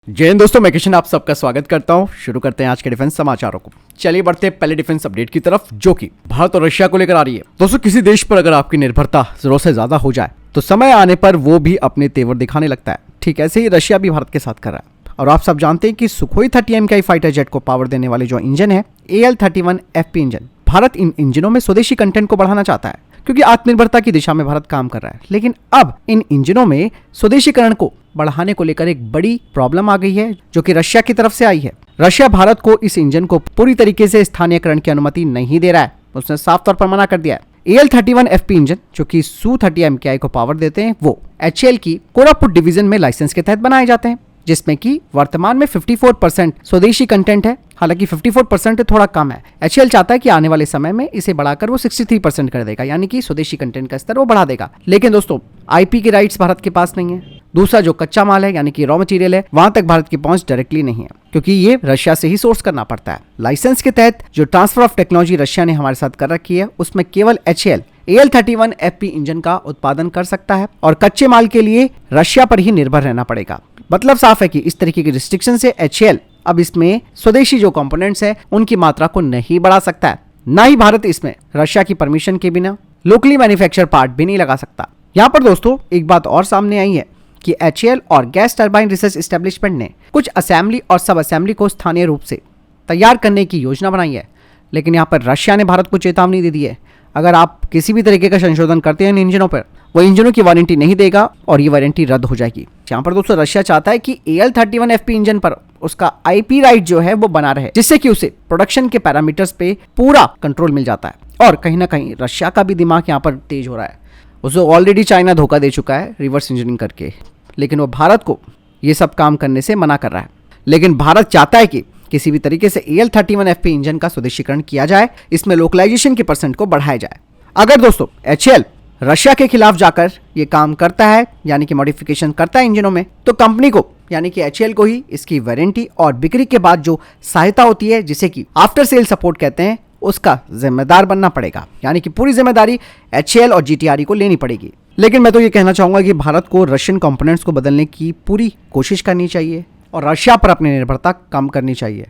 जय हिंद दोस्तों, मैं किशन आप सबका स्वागत करता हूं। शुरू करते हैं आज के डिफेंस समाचारों को। चलिए बढ़ते हैं पहले डिफेंस अपडेट की तरफ, जो कि भारत और रशिया को लेकर आ रही है। दोस्तों, किसी देश पर अगर आपकी निर्भरता जरूरत से ज्यादा हो जाए तो समय आने पर वो भी अपने तेवर दिखाने लगता है। ठीक ऐसे ही रशिया भी भारत के साथ कर रहा है। और आप सब जानते हैं कि सुखोई 30 MKI फाइटर जेट को पावर देने वाले जो इंजन है AL-31 FP इंजन, भारत इन इंजनों में स्वदेशी कंटेंट को बढ़ाना चाहता है, क्योंकि आत्मनिर्भरता की दिशा में भारत काम कर रहा है। लेकिन अब इन इंजनों में स्वदेशीकरण को बढ़ाने को लेकर एक बड़ी प्रॉब्लम आ गई है, जो कि रशिया की तरफ से आई है। रशिया भारत को इस इंजन को पूरी तरीके से स्थानीयकरण की अनुमति नहीं दे रहा है। उसने साफ तौर पर मना कर दिया है। AL-31 FP इंजन, जो कि Su-30 MKI को पावर देते हैं, वो HAL की कोरापुट डिवीजन में लाइसेंस के तहत बनाए जाते हैं, जिसमें कि वर्तमान में 54% स्वदेशी कंटेंट है। हालांकि 54% थोड़ा कम है। HAL चाहता है कि आने वाले समय में इसे बढ़ाकर वो 63% कर देगा, यानी कि स्वदेशी कंटेंट का स्तर वो बढ़ा देगा। लेकिन दोस्तों, IP के राइट्स भारत के पास नहीं है। दूसरा, जो कच्चा माल है यानी कि रॉ मटेरियल है, वहां तक भारत की पहुंच डायरेक्टली नहीं है, क्योंकि ये रशिया से ही सोर्स करना पड़ता है। लाइसेंस के तहत जो ट्रांसफर ऑफ टेक्नोलॉजी रशिया ने हमारे साथ कर रखी है, उसमें केवल HAL AL-31 FP इंजन का उत्पादन कर सकता है और कच्चे माल के लिए रशिया पर ही निर्भर रहना पड़ेगा। मतलब साफ है कि इस तरीके की रिस्ट्रिक्शन से HAL अब इसमें स्वदेशी जो कंपोनेंट्स है उनकी मात्रा को नहीं बढ़ा सकता है। ना ही भारत इसमें रशिया की परमिशन के बिना लोकली मैन्युफैक्चर पार्ट भी नहीं लगा सकता। यहाँ पर दोस्तों एक बात और सामने आई है कि HAL और गैस टरबाइन रिसर्च एस्टेब्लिशमेंट ने कुछ असेंबली और सब असेंबली को स्थानीय रूप से तैयार करने की योजना बनाई है। लेकिन यहाँ पर रशिया ने भारत को चेतावनी दे दी है, अगर आप किसी भी तरीके का संशोधन करते हैं इन इंजनों पर, वो इंजनों की वारंटी नहीं देगा और ये वारंटी रद्द हो जाएगी। यहाँ पर दोस्तों रशिया चाहता है कि AL-31 FP इंजन पर उसका IP राइट जो है वो बना रहे, जिससे कि उसे प्रोडक्शन के पैरामीटर्स पे पूरा कंट्रोल मिल जाता है। और कहीं ना कहीं रशिया का भी दिमाग यहाँ पर तेज हो रहा है। उसे ऑलरेडी चाइना धोखा दे चुका है रिवर्स इंजीनियरिंग करके, लेकिन वो भारत को ये सब काम करने से मना कर रहा है। लेकिन भारत चाहता है कि किसी भी तरीके से AL-31 FP इंजन का स्वदेशीकरण किया जाए, इसमें लोकलाइजेशन के % को बढ़ाया जाए। अगर दोस्तों HAL रशिया के खिलाफ जाकर ये काम करता है, यानी कि मॉडिफिकेशन करता है इंजनों में, तो कंपनी को यानी कि HAL को ही इसकी वारंटी और बिक्री के बाद जो सहायता होती है, जिसे कि आफ्टर सेल सपोर्ट कहते हैं, उसका जिम्मेदार बनना पड़ेगा। यानी कि पूरी जिम्मेदारी HAL और GTRE को लेनी पड़ेगी। लेकिन मैं तो ये कहना चाहूंगा कि भारत को रशियन कंपोनेंट्स को बदलने की पूरी कोशिश करनी चाहिए और रशिया पर अपनी निर्भरता कम करनी चाहिए।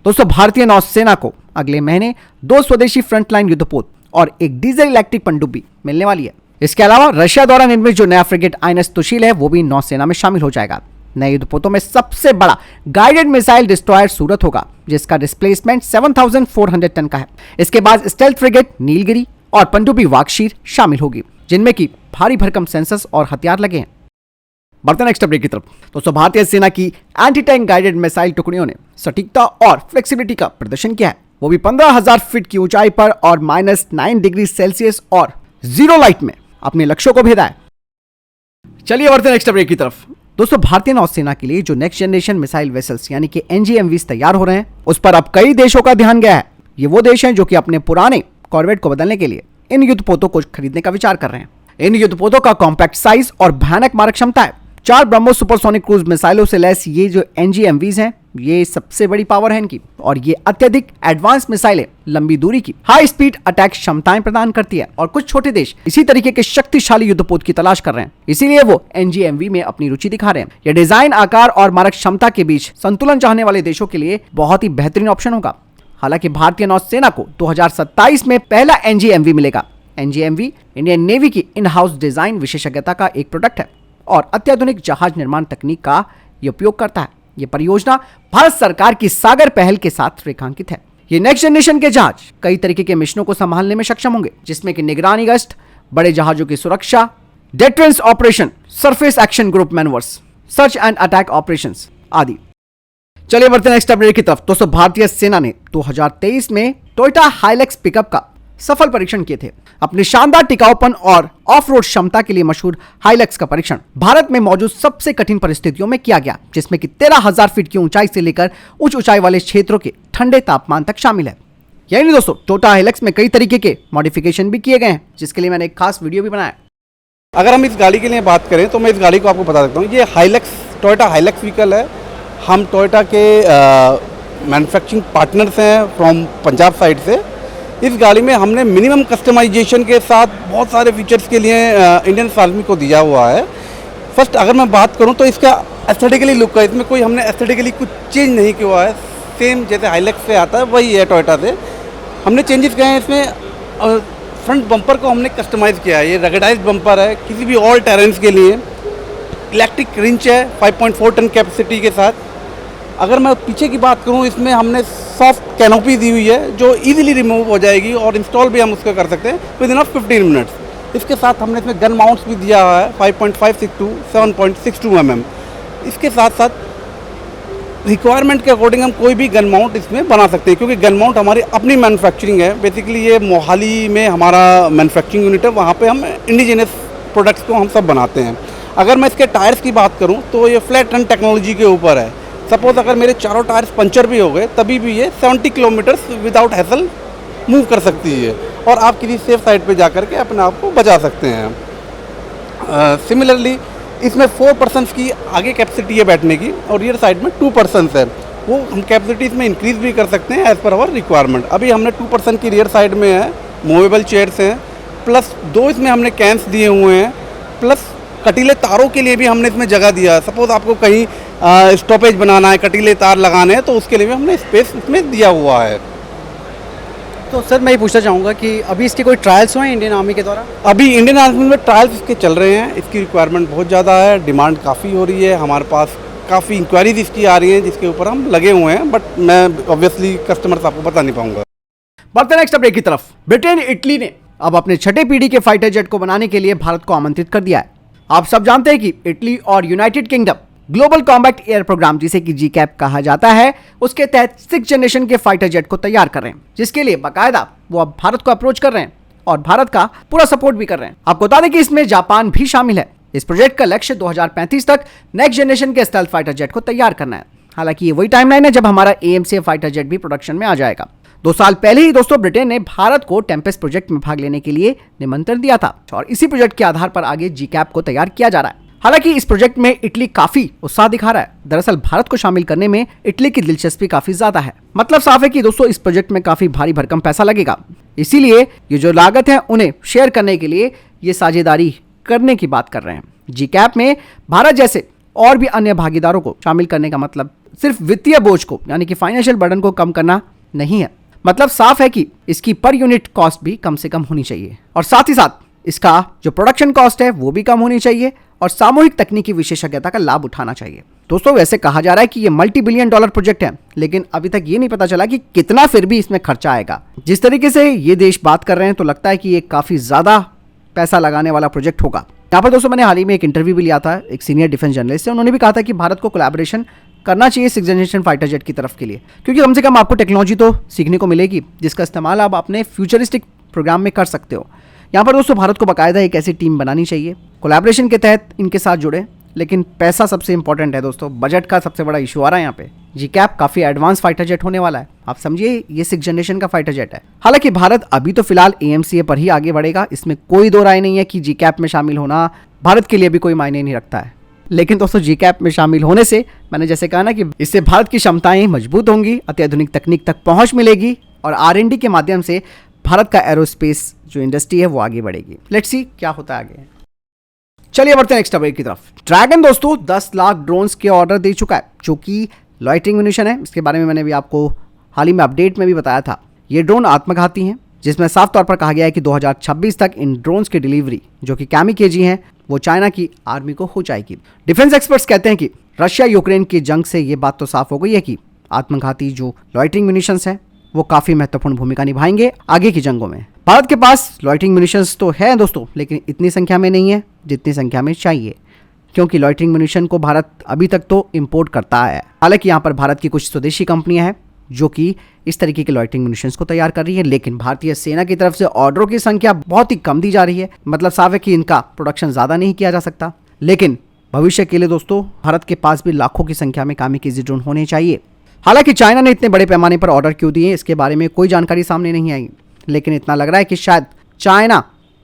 दोस्तों, भारतीय नौसेना को अगले महीने 2 स्वदेशी फ्रंटलाइन युद्धपोत और एक डीजल इलेक्ट्रिक पनडुब्बी मिलने वाली है। इसके अलावा रशिया द्वारा निर्मित जो नया फ्रिगेट INS तुशील है, वो भी नौसेना में शामिल हो जाएगा। नए युद्धपोतों में सबसे बड़ा गाइडेड मिसाइल डिस्ट्रॉयर सूरत होगा, जिसका डिस्प्लेसमेंट 7400 टन का है। इसके बाद स्टेल्थ फ्रिगेट नीलगिरी और पनडुब्बी वागशीर शामिल होगी, जिनमें की भारी भरकम सेंसर्स और हथियार लगे हैं। बढ़ते नेक्स्ट अपडेट की तरफ। दोस्तों, भारतीय सेना की एंटी टैंक गाइडेड मिसाइल टुकड़ियों ने सटीकता और फ्लेक्सिबिलिटी का प्रदर्शन किया है, वो भी 15,000 फीट की ऊंचाई पर और -9 डिग्री सेल्सियस और 0 लाइट में अपने लक्ष्यों को भेदा है। चलिए बढ़ते नेक्स्ट अपडेट की तरफ। दोस्तों, भारतीय नौसेना के लिए जो नेक्स्ट जनरेशन मिसाइल वेसल्स यानी कि NGMVs तैयार हो रहे हैं, उस पर अब कई देशों का ध्यान गया है। ये वो देश हैं जो कि अपने पुराने कॉर्वेट को बदलने के लिए इन युद्धपोतों को खरीदने का विचार कर रहे हैं। इन युद्धपोतों का कॉम्पैक्ट साइज और भयानक मारक क्षमता है। 4 ब्रह्मोस सुपरसोनिक क्रूज मिसाइलों से लैस ये जो NGMVs हैं, ये सबसे बड़ी पावर है इनकी, और ये अत्यधिक एडवांस मिसाइलें लंबी दूरी की हाई स्पीड अटैक क्षमताएं प्रदान करती है। और कुछ छोटे देश इसी तरीके के शक्तिशाली युद्धपोत की तलाश कर रहे हैं, इसीलिए वो NGMV में अपनी रुचि दिखा रहे हैं। ये डिजाइन, आकार और मारक क्षमता के बीच संतुलन चाहने वाले देशों के लिए बहुत ही बेहतरीन ऑप्शन होगा। हालांकि भारतीय नौसेना को 2027 में पहला NGMV मिलेगा। NGMV इंडियन नेवी की इन हाउस डिजाइन विशेषज्ञता का एक प्रोडक्ट है और अत्याधुनिक जहाज निर्माण तकनीक का ये उपयोग करता है। ये परियोजना भारत सरकार की सागर पहल के साथ रेखांकित है। ये नेक्स्ट जनरेशन के जहाज कई तरीके के मिशनों को संभालने में सक्षम होंगे, जिसमें कि निगरानी गश्त, बड़े जहाजों की सुरक्षा, deterrence operation, surface action group मैनवर्स, search and attack operations आदि। चलिए बढ़ते नेक्स्ट अपडेट की तरफ। दोस्तों, भारतीय सेना ने 2023 में टोयोटा हाइलक्स पिकअप का सफल परीक्षण किए थे। अपनी शानदार टिकाऊपन और ऑफ रोड क्षमता के लिए मशहूर हाइलक्स का परीक्षण भारत में मौजूद सबसे कठिन परिस्थितियों में किया गया, जिसमें कि 13,000 फीट की ऊंचाई से लेकर उच्च ऊंचाई वाले क्षेत्रों के ठंडे तापमान तक शामिल है। यही नहीं दोस्तों, टोयोटा हाइलक्स में कई तरीके के मॉडिफिकेशन भी किए गए हैं, जिसके लिए मैंने एक खास वीडियो भी बनाया। अगर हम इस गाड़ी के लिए बात करें तो मैं इस गाड़ी को आपको बता सकता हूँ, ये टोयोटा हाइलक्स व्हीकल है। हम टोयोटा के मैन्युफैक्चरिंग पार्टनर्स हैं फ्रॉम पंजाब साइड से। इस गाड़ी में हमने मिनिमम कस्टमाइजेशन के साथ बहुत सारे फीचर्स के लिए इंडियन आर्मी को दिया हुआ है। फर्स्ट अगर मैं बात करूं तो इसका एस्थेटिकली लुक है, इसमें कोई हमने एस्थेटिकली कुछ चेंज नहीं किया हुआ है, सेम जैसे हाइलक्स से आता है वही है टोयोटा से। हमने चेंजेस किए हैं इसमें, फ्रंट बम्पर को हमने कस्टमाइज़ किया है, ये रगडाइज बम्पर है किसी भी ऑल टेरेंस के लिए। इलेक्ट्रिक रिंच है 5.4 टन कैपेसिटी के साथ। अगर मैं पीछे की बात करूं, इसमें हमने सॉफ्ट कैनोपी दी हुई है जो इजीली रिमूव हो जाएगी और इंस्टॉल भी हम उसका कर सकते हैं विद इन 15 मिनट्स। इसके साथ हमने इसमें गन माउंट्स भी दिया हुआ है 5.56 टू 7.62 mm। इसके साथ साथ रिक्वायरमेंट के अकॉर्डिंग हम कोई भी गन माउंट इसमें बना सकते हैं, क्योंकि गन माउंट हमारी अपनी मैन्युफैक्चरिंग है। बेसिकली ये मोहाली में हमारा मैन्युफैक्चरिंग यूनिट है, वहाँ पे हम इंडिजिनस प्रोडक्ट्स को हम सब बनाते हैं। अगर मैं इसके टायर्स की बात करूं तो ये फ्लैट रन टेक्नोलॉजी के ऊपर है। सपोज अगर मेरे चारों टायर्स पंचर भी हो गए तभी भी ये 70 किलोमीटर्स विदाउट हैसल मूव कर सकती है और आप किसी सेफ साइड पे जाकर के अपने आप को बचा सकते हैं। सिमिलरली इसमें 4 पर्सन्स की आगे कैपेसिटी है बैठने की और रियर साइड में 2 पर्सन्स है, वो हम कैपेसिटी इसमें इंक्रीज़ भी कर सकते हैं एज़ पर आवर रिक्वायरमेंट। अभी हमने 2 पर्सन की रियर साइड में है, मूवेबल चेयर्स हैं, प्लस 2 इसमें हमने कैंस दिए हुए हैं, प्लस कटीले तारों के लिए भी हमने इसमें जगह दिया है। सपोज़ आपको कहीं स्टॉपेज बनाना है, कटीले तार लगाने हैं, तो उसके लिए भी हमने स्पेस इसमें दिया हुआ है। तो सर मैं ये पूछना चाहूँगा कि अभी इसके कोई ट्रायल्स हुए हैं इंडियन आर्मी के द्वारा? अभी इंडियन आर्मी में ट्रायल्स इसके चल रहे हैं, इसकी रिक्वायरमेंट बहुत ज़्यादा है, डिमांड काफ़ी हो रही है, हमारे पास काफ़ी इंक्वायरीज इसकी आ रही हैं जिसके ऊपर हम लगे हुए हैं, बट मैं ऑब्वियसली कस्टमर्स आपको बता नहीं पाऊंगा। बढ़ते नेक्स्ट अपडेट की तरफ। ब्रिटेन इटली ने अब अपने छठे पीढ़ी के फाइटर जेट को बनाने के लिए भारत को आमंत्रित कर दिया है। आप सब जानते हैं कि इटली और United Kingdom global combat air programme, जिसे कि जीकैप कहा जाता है, उसके तहत 6th जनरेशन के फाइटर जेट को तैयार कर रहे हैं, जिसके लिए बाकायदा वो अब भारत को अप्रोच कर रहे हैं और भारत का पूरा सपोर्ट भी कर रहे हैं। आपको बता दें कि इसमें जापान भी शामिल है। इस प्रोजेक्ट का लक्ष्य 2035 तक नेक्स्ट जनरेशन के स्टेल्थ फाइटर जेट को तैयार करना है। हालांकि ये वही टाइमलाइन है जब हमारा AMCF फाइटर जेट भी प्रोडक्शन में आ जाएगा। 2 साल पहले ही दोस्तों ब्रिटेन ने भारत को टेम्पेस्ट प्रोजेक्ट में भाग लेने के लिए निमंत्रण दिया था और इसी प्रोजेक्ट के आधार पर आगे जीकैप को तैयार किया जा रहा है। हालांकि इस प्रोजेक्ट में इटली काफी उत्साह दिखा रहा है। दरअसल भारत को शामिल करने में इटली की दिलचस्पी काफी ज्यादा है। मतलब साफ है कि दोस्तों इस प्रोजेक्ट में काफी भारी भरकम पैसा लगेगा, इसीलिए ये जो लागत है उन्हें शेयर करने के लिए ये साझेदारी करने की बात कर रहे हैं। जीकैप में भारत जैसे और भी अन्य भागीदारों को शामिल करने का मतलब सिर्फ वित्तीय बोझ को यानी कि फाइनेंशियल बर्डन को कम करना नहीं है। मतलब साफ है कि इसकी पर यूनिट कॉस्ट भी कम से कम होनी चाहिए और साथ ही साथ इसका जो प्रोडक्शन कॉस्ट है वो भी कम होनी चाहिए और सामूहिक तकनीकी विशेषज्ञता का लाभ उठाना चाहिए। दोस्तों वैसे कहा जा रहा है कि ये $multi-billion प्रोजेक्ट है, लेकिन अभी तक ये नहीं पता चला कि कितना फिर भी इसमें खर्चा आएगा। जिस तरीके से ये देश बात कर रहे हैं तो लगता है कि ये काफी ज्यादा पैसा लगाने वाला प्रोजेक्ट होगा। यहाँ पर दोस्तों मैंने हाल ही में एक इंटरव्यू भी लिया था एक सीनियर डिफेंस जर्नलिस्ट से। उन्होंने भी कहा था कि भारत को कोलैबोरेशन करना चाहिए 6th जनरेशन फाइटर जेट की तरफ के लिए, क्योंकि कम से कम आपको टेक्नोलॉजी तो सीखने को मिलेगी जिसका इस्तेमाल आप अपने फ्यूचरिस्टिक प्रोग्राम में कर सकते हो। यहाँ पर दोस्तों भारत को बाकायदा एक ऐसी टीम बनानी चाहिए कोलैबोरेशन के तहत इनके साथ जुड़े, लेकिन पैसा सबसे इंपॉर्टेंट है दोस्तों। बजट का सबसे बड़ा इशू आ रहा है यहाँ पे। जीकैप काफी एडवांस फाइटर जेट होने वाला है, आप समझिए ये 6th जनरेशन का फाइटर जेट है। हालांकि भारत अभी तो फिलहाल AMCA पर ही आगे बढ़ेगा, इसमें कोई दो राय नहीं है कि जीकैप में शामिल होना भारत के लिए भी कोई मायने नहीं रखता है। लेकिन दोस्तों जीकैप में शामिल होने से मैंने जैसे कहा ना कि इससे भारत की क्षमताएं मजबूत होंगी, अत्याधुनिक तकनीक तक पहुंच मिलेगी और R&D के माध्यम से भारत का एरोस्पेस जो इंडस्ट्री है वो आगे बढ़ेगी। लेट्स सी क्या होता है आगे। चलिए बढ़ते हैं नेक्स्ट अपडेट की तरफ। ड्रैगन दोस्तों 10 लाख ड्रोन्स के ऑर्डर दे चुका है, जो कि लॉइटरिंग म्यूनिशन है। इसके बारे में मैंने भी आपको हाल ही में अपडेट में भी बताया था। ये ड्रोन आत्मघाती हैं, जिसमें साफ तौर पर कहा गया है कि 2026 तक इन ड्रोन्स की डिलीवरी जो कि कैमिकेजी हैं वो चाइना की आर्मी को हो जाएगी। डिफेंस एक्सपर्ट्स कहते हैं कि रशिया यूक्रेन की जंग से ये बात तो साफ हो गई है कि आत्मघाती जो लॉइटरिंग म्यूनिशंस हैं वो काफी महत्वपूर्ण भूमिका निभाएंगे आगे की जंगों में। भारत के पास लॉइटरिंग म्यूनिशंस तो है दोस्तों, लेकिन इतनी संख्या में नहीं है जितनी संख्या में चाहिए, क्योंकि लॉइटरिंग म्यूनिशन को भारत अभी तक तो इंपोर्ट करता है। हालांकि यहाँ पर भारत की कुछ स्वदेशी कंपनियां हैं जो कि इस तरीके के लॉइटरिंग म्यूनिशंस को तैयार कर रही है, लेकिन भारतीय सेना की तरफ से ऑर्डरों की संख्या बहुत ही कम दी जा रही है। मतलब साफ है कि इनका प्रोडक्शन ज्यादा नहीं किया जा सकता, लेकिन भविष्य के लिए दोस्तों भारत के पास भी लाखों की संख्या में कामिकाज़े ड्रोन होने चाहिए। हालांकि चाइना ने इतने बड़े पैमाने पर ऑर्डर क्यों दिए इसके बारे में कोई जानकारी सामने नहीं आई, लेकिन इतना लग रहा है कि शायद चाइना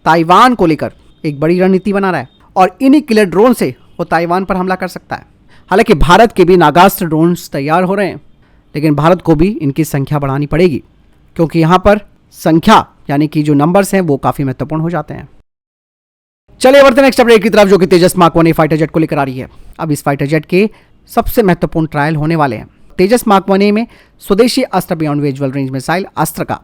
ताइवान को लेकर एक बड़ी रणनीति बना रहा है और इन्हीं किलर ड्रोन से वो ताइवान पर हमला कर सकता है। हालांकि भारत के भी नागास्त्र ड्रोन्स तैयार हो रहे हैं, लेकिन भारत को भी इनकी संख्या बढ़ानी पड़ेगी, क्योंकि यहाँ पर संख्या यानी कि जो नंबर्स हैं वो काफ़ी महत्वपूर्ण हो जाते हैं। चलिए बढ़ते नेक्स्ट अपडेट की तरफ, जो कि तेजस मार्क 1 फाइटर जेट को लेकर आ रही है। अब इस फाइटर जेट के सबसे महत्वपूर्ण ट्रायल होने वाले हैं। तेजस मार्क 1 में स्वदेशी अस्त्र बियॉन्ड विजुअल रेंज मिसाइल अस्त्र का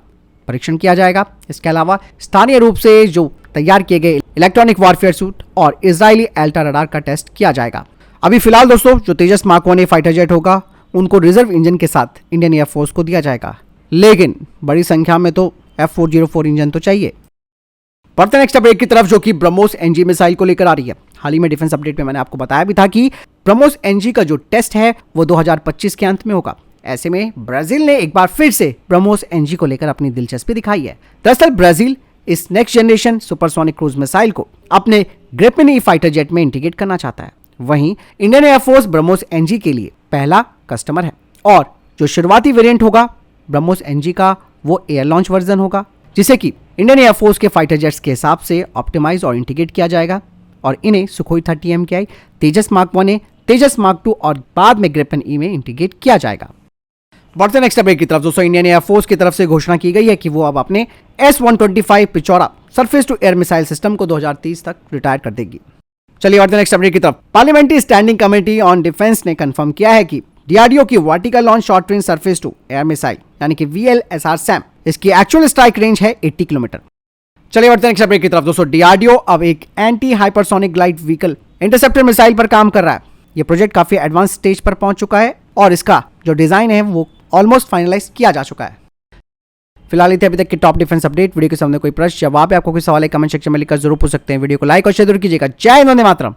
परीक्षण किया जाएगा। इसके अलावा स्थानीय रूप से जो तैयार किए गए इलेक्ट्रॉनिक वॉरफेयर सूट और इजरायली एल्टा रडार का टेस्ट किया जाएगा। अभी फिलहाल दोस्तों जो तेजस मार्क 1 फाइटर जेट होगा उनको रिजर्व इंजन के साथ इंडियन एयरफोर्स को दिया जाएगा, लेकिन बड़ी संख्या में तो F404 इंजन तो चाहिए। बढ़ते नेक्स्ट अपडेट की तरफ, जो कि ब्रह्मोस NG मिसाइल को लेकर आ रही है। हाल ही में डिफेंस अपडेट में मैंने आपको बताया भी था कि ब्रह्मोस NG का जो टेस्ट है वो 2025 के अंत में होगा। ऐसे में ब्राजील ने एक बार फिर से ब्रह्मोस NG को लेकर अपनी दिलचस्पी दिखाई है। दरअसल ब्राजील इस next generation supersonic cruise missile को अपने ग्रिपेन ई फाइटर जेट में इंटीग्रेट करना चाहता है। वहीं इंडियन एयरफोर्स ब्रह्मोस NG के लिए पहला कस्टमर है और जो शुरुआती वेरिएंट होगा ब्रह्मोस NG का वो एयर लॉन्च वर्जन होगा, जिसे कि इंडियन एयरफोर्स के फाइटर जेट्स के हिसाब से ऑप्टिमाइज और इंटीग्रेट किया जाएगा और इन्हें सुखोई 30 MKI, तेजस मार्क 1, तेजस मार्क 2 और बाद में ग्रिपेन ई में इंटीग्रेट किया जाएगा। बढ़ते नेक्स्ट अपडेट की तरफ, दोस्तों इंडियन एयरफोर्स की तरफ से घोषणा की गई है कि वो अब अपने S-125 Pechora surface to air missile system को 2030 तक रिटायर कर देगी। चलिए बढ़ते नेक्स्ट अपडेट की तरफ। Parliamentary standing committee on defence ने कंफर्म किया है कि DRDO की vertical launch short range surface to air missile यानी कि VLSR SAM, इसकी एक्चुअल स्ट्राइक रेंज है 80 किलोमीटर। चलिए बढ़ते नेक्स्ट अपडेट की तरफ, दोस्तों DRDO अब एक anti hypersonic glide vehicle interceptor missile पर काम कर रहा है। ये प्रोजेक्ट काफी एडवांस स्टेज पर पहुंच चुका है और इसका जो डिजाइन है वो ऑलमोस्ट फाइनलाइज किया जा चुका है। फिलहाल ये थे अभी तक की टॉप डिफेंस अपडेट। वीडियो के सामने कोई प्रश्न जवाब है, आपको कोई सवाल है कमेंट सेक्शन में लिखकर जरूर पूछ सकते हैं। वीडियो को लाइक और शेयर जरूर कीजिएगा। जय हिंद, वंदे मातरम।